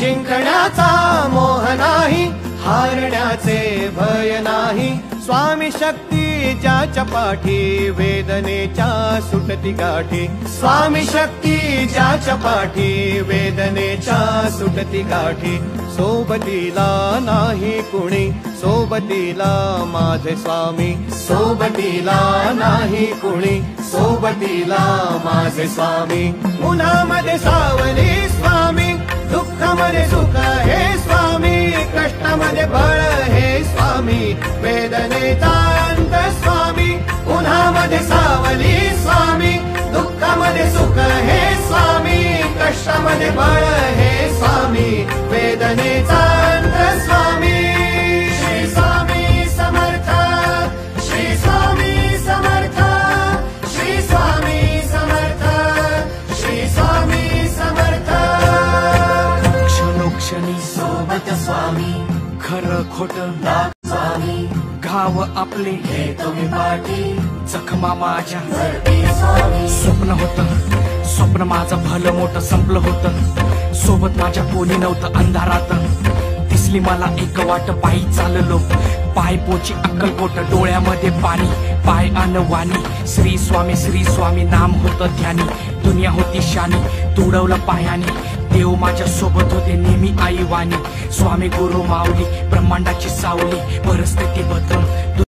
जिंकण्याचा मोह नाही, हारण्याचे भय नाही। स्वामी शक्ती ज्याच्या पाठी, वेदनेच्या सुटती गाठी। स्वामी शक्ती ज्याच्या पाठी, वेदनेच्या सुटती गाठी। सोबतीला नाही कुणी, सोबतीला माझे स्वामी। सोबतीला नाही कुणी, सोबतीला माझे स्वामी। उन्हामध्ये सावली स्वामी, दुःखामध्ये सुख हे स्वामी। कष्टामध्ये बळ हे स्वामी, वेदनेचा अंत स्वामी। उन्हामध्ये सावली स्वामी, दुःखामध्ये सुख हे स्वामी। कष्टामध्ये बळ हे स्वामी, वेदनेचा अंत स्वामी। श्री स्वामी समर्थ, श्री स्वामी समर्थ, श्री स्वामी समर्थ, श्री स्वामी समर्थ। क्षणोक्षणी सोबत स्वामी, खरं खोट स्वामी। घाव आपले घेतो मी पाठी, जखमा माझ्या भरती स्वामी। स्वप्न होतं, स्वप्न माझं भलं मोठं संपलं होतं। सोबत माझ्या कोणी नव्हतं अंधारात, दिसली मला एक वाट। पायी चाललो, पाय पोची अक्कलकोट, डोळ्यामध्ये पाणी, पाय अनवाणी। श्री स्वामी नाम होतं ध्यानी, दुनिया होती शानी, तुडवलं पायानी। देव माझ्या सोबत होते नेहमी आई वाणी। स्वामी गुरु माऊली, ब्रह्मांडाची सावली, परिस्थिती बदलून